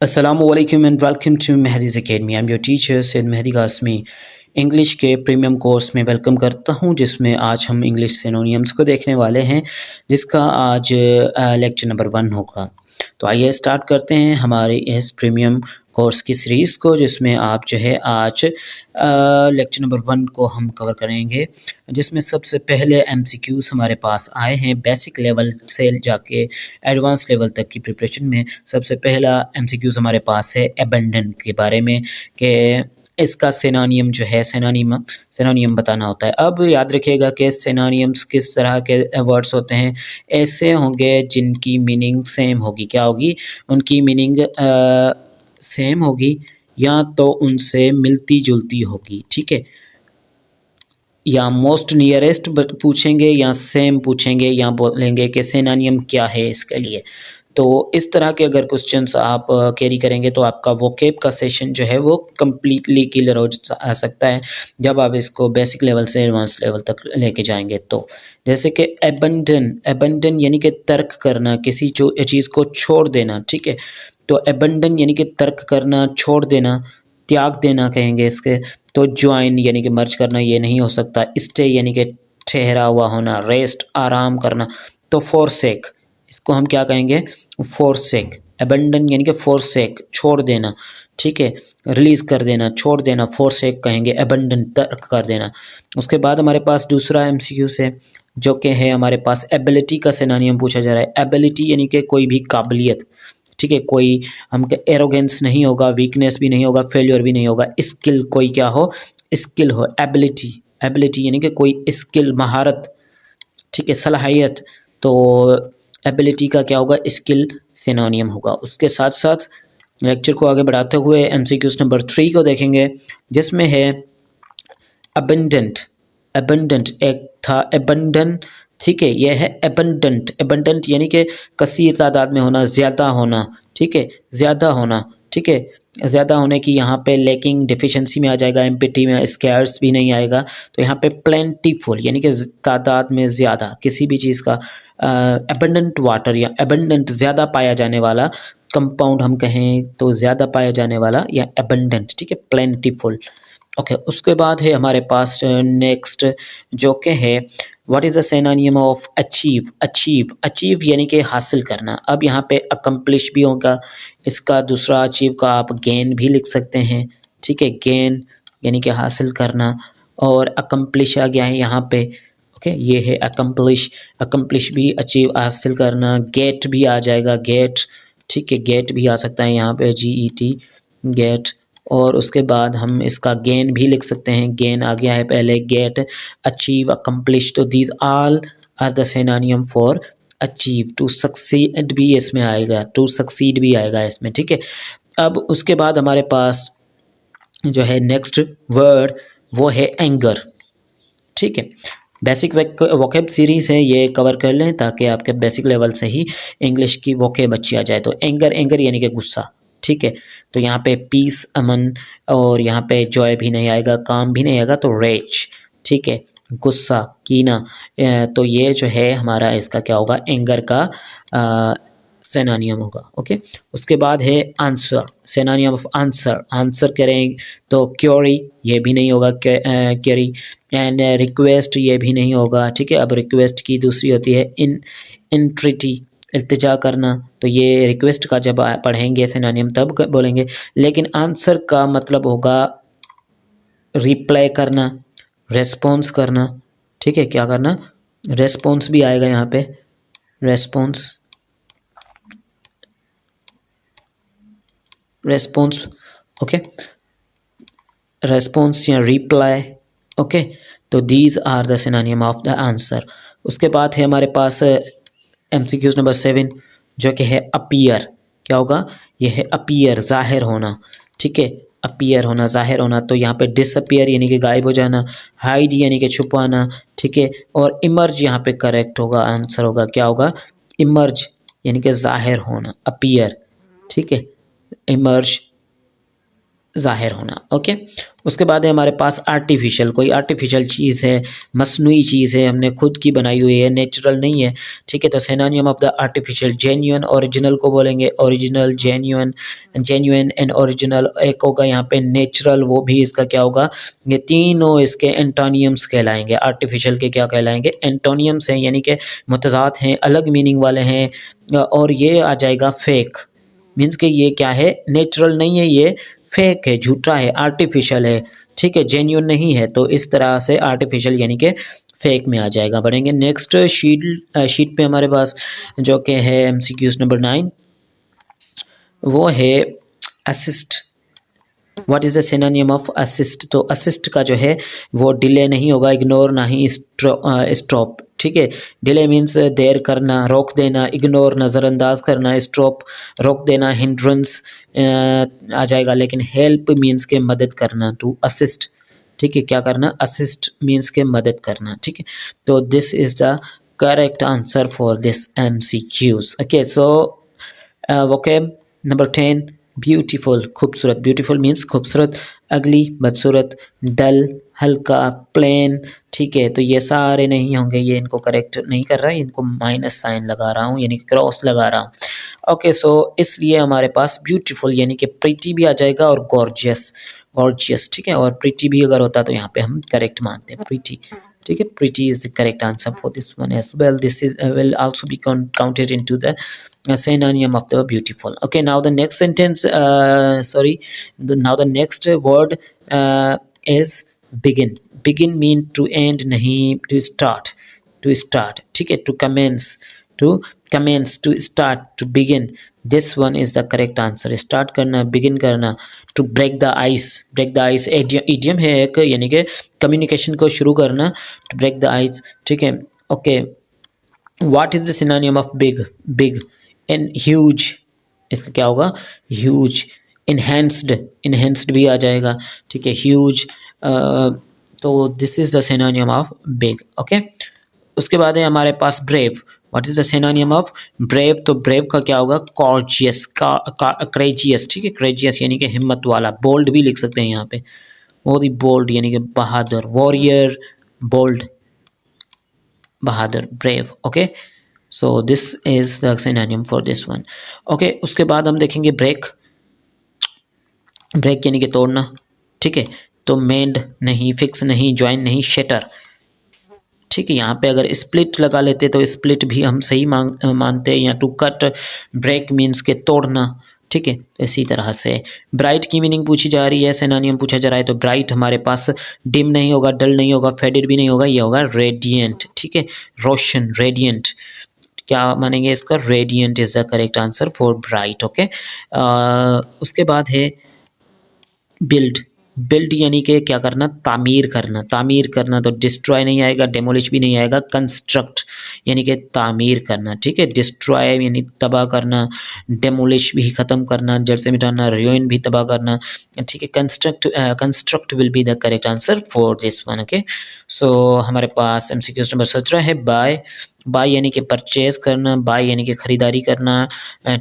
Assalamualaikum and welcome to Mehdi's Academy. I'm your teacher Said Mehdi Qasmi. English के premium course में welcome करता हूं, जिसमें आज हम इंग्लिश सिनोनिम्स को देखने वाले हैं, जिसका आज लेक्चर नंबर 1 होगा। तो आइए स्टार्ट करते हैं हमारे इस प्रीमियम कोर्स की सीरीज़ को, जिसमें आप जो है आज लेक्चर नंबर 1 को हम कवर करेंगे, जिसमें सबसे पहले MCQs हमारे पास आए हैं। बेसिक लेवल से जाके एडवांस लेवल तक की प्रिपरेशन में सबसे पहला MCQs हमारे पास है अबंडेंट के बारे में, कि इसका सिनोनिम जो है सिनोनिम बताना होता है। अब याद रखिएगा कि सिनोनिम्स किस तरह के वर्ड्स होते हैं। ऐसे होंगे जिनकी मीनिंग सेम होगी। क्या होगी? उनकी मीनिंग सेम होगी या तो उनसे मिलती जुलती होगी, ठीक है। या मोस्ट नियरेस्ट पूछेंगे या सेम पूछेंगे या बोलेंगे कि सिनोनिम क्या है इसके लिए। तो इस तरह के अगर क्वेश्चंस आप कैरी करेंगे तो आपका वोकेब का सेशन जो है वो कम्प्लीटली क्लियर हो सकता है जब आप इसको बेसिक लेवल से एडवांस लेवल तक लेके जाएंगे। तो जैसे कि एबंडन यानी कि तर्क करना, किसी चीज़ को छोड़ देना, ठीक है। तो एबंडन यानी कि तर्क करना, छोड़ देना, त्याग देना कहेंगे इसके। तो ज्वाइन यानी कि मर्ज करना, ये नहीं हो सकता। स्टे यानी कि ठहरा हुआ होना, रेस्ट आराम करना। तो फॉरसेक, इसको हम क्या कहेंगे? फॉरसेक। अबंडन यानी कि फॉरसेक छोड़ देना, ठीक है, रिलीज कर देना, छोड़ देना, फॉरसेक कहेंगे, अबंडन तर्क कर देना। उसके बाद हमारे पास दूसरा MCQ है, जो कि है हमारे पास एबिलिटी का सिनोनिम पूछा जा रहा है। एबिलिटी यानी कि कोई भी काबिलियत, ठीक है। कोई हम एरोगेंस नहीं होगा, वीकनेस भी नहीं होगा, फेलियर भी नहीं होगा। स्किल, कोई क्या हो? स्किल हो। एबिलिटी यानी कि कोई स्किल, महारत, ठीक है, सलाहियत। तो एबिलिटी का क्या होगा? स्किल सिनोनिम होगा। उसके साथ साथ लेक्चर को आगे बढ़ाते हुए MCQs नंबर 3 को देखेंगे, जिसमें है अबंडेंट एक था अबंडन, ठीक है। यह है अबंडेंट यानी कि कसीर तादाद में होना, ज़्यादा होना, ठीक है, ज़्यादा होना, ठीक है। ज़्यादा होने की यहाँ पे लैकिंग डिफिशेंसी में आ जाएगा, एम्पिटी में, स्कैर्स भी नहीं आएगा। तो यहाँ पे प्लेंटीफुल यानी कि तादाद में ज़्यादा किसी भी चीज़ का। अबंडेंट वाटर या अबंडेंट ज़्यादा पाया जाने वाला, कंपाउंड हम कहें तो ज़्यादा पाया जाने वाला, या अबंडेंट, ठीक है, प्लेंटीफुल। ओके, उसके बाद है हमारे पास नेक्स्ट, जो कि है what is the synonym of achieve यानी कि हासिल करना। अब यहाँ पे अकम्प्लिश भी होगा, इसका दूसरा अचीव का आप गेन भी लिख सकते हैं, ठीक है। गेन यानी कि हासिल करना, और अकम्प्लिश आ गया है यहाँ पे। ओके, ये है अकम्प्लिश भी अचीव, हासिल करना। गेट भी आ जाएगा, गेट, ठीक है, गेट भी आ सकता है यहाँ पे, GET, गेट। और उसके बाद हम इसका गेन भी लिख सकते हैं, गेन आ गया है पहले, गेट, अचीव, अकम्प्लिश। तो these all are the synonym for achieve. To succeed भी इसमें आएगा, टू सक्सीड भी आएगा इसमें, ठीक है। अब उसके बाद हमारे पास जो है नेक्स्ट वर्ड, वो है एंगर, ठीक है। बेसिक वोकेब सीरीज़ है, ये कवर कर लें ताकि आपके बेसिक लेवल से ही इंग्लिश की वोकेब अच्छी आ जाए। तो एंगर यानी कि गुस्सा, ठीक है। तो यहाँ पे पीस, अमन, और यहाँ पे जॉय भी नहीं आएगा, काम भी नहीं आएगा। तो रेज, ठीक है, गुस्सा, कीना। तो ये जो है हमारा इसका क्या होगा? एंगर का सिनोनिम होगा। ओके, उसके बाद है आंसर, सिनोनिम ऑफ आंसर करें तो क्योरी, ये भी नहीं होगा, क्योरी। एंड रिक्वेस्ट, ये भी नहीं होगा, ठीक है। अब रिक्वेस्ट की दूसरी होती है इंट्रिटी, इल्तिजा करना। तो ये रिक्वेस्ट का जब पढ़ेंगे सिनोनिम तब बोलेंगे, लेकिन आंसर का मतलब होगा रिप्लाई करना, रेस्पॉन्स करना, ठीक है। क्या करना? रेस्पॉन्स भी आएगा यहाँ पे, रेस्पॉन्स, ओके, रेस्पॉन्स या रिप्लाई, ओके। तो these are the synonym of the answer. उसके बाद है हमारे पास MCQs नंबर 7, जो कि है अपीयर। क्या होगा? यह है अपीयर, जाहिर होना, ठीक है, अपीयर होना, जाहिर होना। तो यहाँ पे डिसअपीयर यानी कि गायब हो जाना, हाइड यानी कि छुपाना, ठीक है। और इमर्ज यहाँ पे करेक्ट होगा, आंसर होगा, क्या होगा? इमर्ज यानी कि जाहिर होना, अपीयर, ठीक है, इमर्ज। ज़ाहिर होना। ओके, उसके बाद है हमारे पास आर्टिफिशियल, कोई आर्टिफिशियल चीज़ है, मसनूई चीज़ है, हमने खुद की बनाई हुई है, नेचुरल नहीं है। ठीक है, तो synonym of the artificial genuine, original को बोलेंगे original, genuine, genuine and original. एक होगा यहाँ पे नेचुरल, वो भी इसका क्या होगा, ये तीनों इसके एंटोनियम्स कहलाएंगे। आर्टिफिशियल के क्या कहलाएंगे, एंटोनियम्स हैं, यानी कि मुतज़ाद हैं, अलग मीनिंग वाले हैं। और ये आ जाएगा फेक, मीन्स कि ये क्या है, नेचुरल नहीं है, ये फेक है, झूठा है, आर्टिफिशियल है। ठीक है, जेन्युइन नहीं है, तो इस तरह से आर्टिफिशियल यानी कि फेक में आ जाएगा। बढ़ेंगे नेक्स्ट शीट पे हमारे पास जो कि है एमसीक्यूज नंबर 9, वो है assist. What is the synonym of assist? तो असिस्ट का जो है वो डिले नहीं होगा, इग्नोर, ना ही स्टॉप। ठीक है, डिले मीन्स देर करना, रोक देना, इग्नोर नज़रअंदाज करना, स्टॉप रोक देना, हिंड्रेंस आ जाएगा। लेकिन हेल्प मीन्स के मदद करना, टू असिस्ट। ठीक है, क्या करना, असिस्ट मीन्स के मदद करना। ठीक है, तो this is the correct answer for this MCQs। Okay, so vocab number 10, beautiful, खूबसूरत। ब्यूटीफुल मीन्स खूबसूरत, अगली बदसूरत, डल हल्का, प्लेन। ठीक है, तो ये सारे नहीं होंगे, ये इनको करेक्ट नहीं कर रहा है, इनको माइनस साइन लगा रहा हूँ, यानी कि क्रॉस लगा रहा हूँ। ओके, सो इसलिए हमारे पास ब्यूटीफुल यानी कि प्रिटी भी आ जाएगा और गॉर्जियस, गॉर्जियस। ठीक है, और प्रिटी भी अगर होता तो यहाँ पे हम करेक्ट मानते हैं, प्रिटी। ठीक है, pretty is the correct answer for this one as well. This is will also be counted into the synonym of the beautiful. Okay, now the next sentence, now the next word is begin. Begin mean to end, nahi to start, to start. ठीक है, to commence, to commence, to start, to begin. This one is the correct answer. start करना, begin करना, to break the ice. break the ice idiom है एक, यानी कि communication को शुरू करना, to break the ice. ठीक है, okay, what is the synonym of big? big and huge, इसका क्या होगा, huge, enhanced, enhanced भी आ जाएगा। ठीक है, huge, तो this is the synonym of big. Okay, उसके बाद है हमारे पास brave. What is the synonym of brave? तो ब्रेव का क्या होगा, कॉर्जियस, करेजियस। ठीक है, करेजियस यानी कि हिम्मत वाला, बोल्ड भी लिख सकते हैं यहाँ पे, बहुत ही बोल्ड यानी कि बहादुर, वॉरियर, बोल्ड, बहादुर, brave. Okay, so this is the synonym for this one. Okay, उसके बाद हम देखेंगे ब्रेक। ब्रेक यानी कि तोड़ना। ठीक है, तो मेंड नहीं, फिक्स नहीं, ज्वाइन नहीं, शेटर। ठीक है, यहाँ पे अगर स्प्लिट लगा लेते तो स्प्लिट भी हम सही मानते हैं, या टू कट, ब्रेक मीन्स के तोड़ना। ठीक है, तो इसी तरह से ब्राइट की मीनिंग पूछी जा रही है, सिनोनिम पूछा जा रहा है, तो ब्राइट हमारे पास डिम नहीं होगा, डल नहीं होगा, फेडेड भी नहीं होगा, ये होगा रेडियंट। ठीक है, रोशन, रेडियंट, क्या मानेंगे इसका, radiant is the correct answer for bright. Okay, उसके बाद है बिल्ड। बिल्ड यानी कि क्या करना, तामीर करना, तामीर करना, तो डिस्ट्रॉय नहीं आएगा, डेमोलिश भी नहीं आएगा, कंस्ट्रक्ट यानी कि तामीर करना। ठीक है, डिस्ट्रॉय यानी तबाह करना, डेमोलिश भी ख़त्म करना, जड़ से मिटाना, रुइन भी तबाह करना। ठीक है, construct, construct will be the correct answer for this one. Okay, so हमारे पास MCQ नंबर 17 है बाय। बाय यानी कि परचेज करना, बाय यानी कि खरीदारी करना।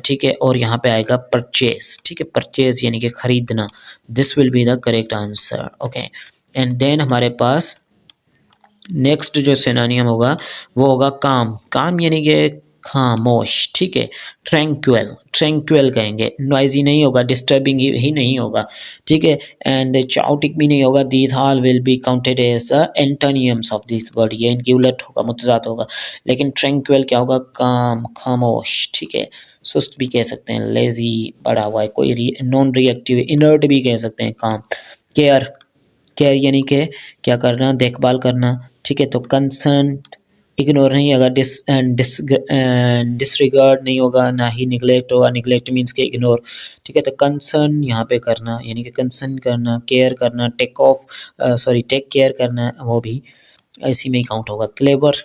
ठीक है, और यहाँ पे आएगा परचेज। ठीक है, परचेज यानी कि खरीदना, this will be the correct answer. Okay, and then हमारे पास नेक्स्ट जो सिनोनिम होगा वो होगा काम। काम यानी कि खामोश। ठीक है, ट्रैंक्विल, ट्रैंक्विल कहेंगे, नॉइजी नहीं होगा, डिस्टर्बिंग ही नहीं होगा। ठीक है, एंड चाउटिक भी नहीं होगा। These all will be counted as the antonyms of this word, ये इनकी उलट होगा, मुतज़ाद होगा। लेकिन ट्रैंक्विल क्या होगा, काम, खामोश। ठीक है, सुस्त भी कह सकते हैं, लेजी पड़ा हुआ है, कोई नॉन रिएक्टिव, इनर्ट भी कह सकते हैं काम। केयर, केयर यानी कि क्या करना, देखभाल करना। ठीक है, तो कंसर्न, इग्नोर नहीं होगा, डिसरिगार्ड नहीं होगा, ना ही निगलेक्ट होगा, निगलेक्ट मीन्स के इग्नोर। ठीक है, तो कंसर्न यहाँ पे करना यानी कि कंसर्न करना, केयर करना, टेक केयर करना, वो भी इसी में ही काउंट होगा। क्लेवर,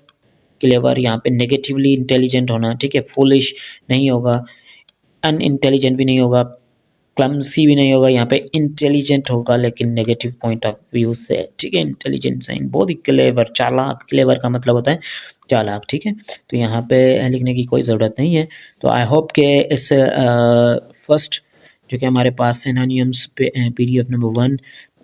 क्लेवर यहाँ पे नेगेटिवली इंटेलिजेंट होना। ठीक है, फूलिश नहीं होगा, अनइंटेलिजेंट भी नहीं होगा, क्लमसी भी नहीं होगा, यहाँ पे इंटेलिजेंट होगा लेकिन नेगेटिव पॉइंट ऑफ व्यू से। ठीक है, इंटेलिजेंट साइन, बहुत ही क्लेवर, चालाक, क्लेवर का मतलब होता है चालाक। ठीक है, तो यहाँ पे लिखने की कोई ज़रूरत नहीं है। तो आई होप के इस फर्स्ट जो कि हमारे पास सिनोनिम्स PDF नंबर 1,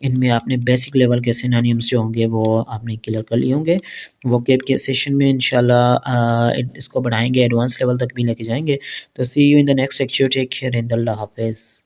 इनमें आपने बेसिक लेवल के सिनोनिम्स जो होंगे वो आपने क्लियर कर लिए होंगे। वोकैब के सेशन में इंशाल्लाह इसको बढ़ाएंगे, एडवांस लेवल तक भी लेके जाएंगे। तो see you in the next lecture, take care and अल्लाह हाफिज़।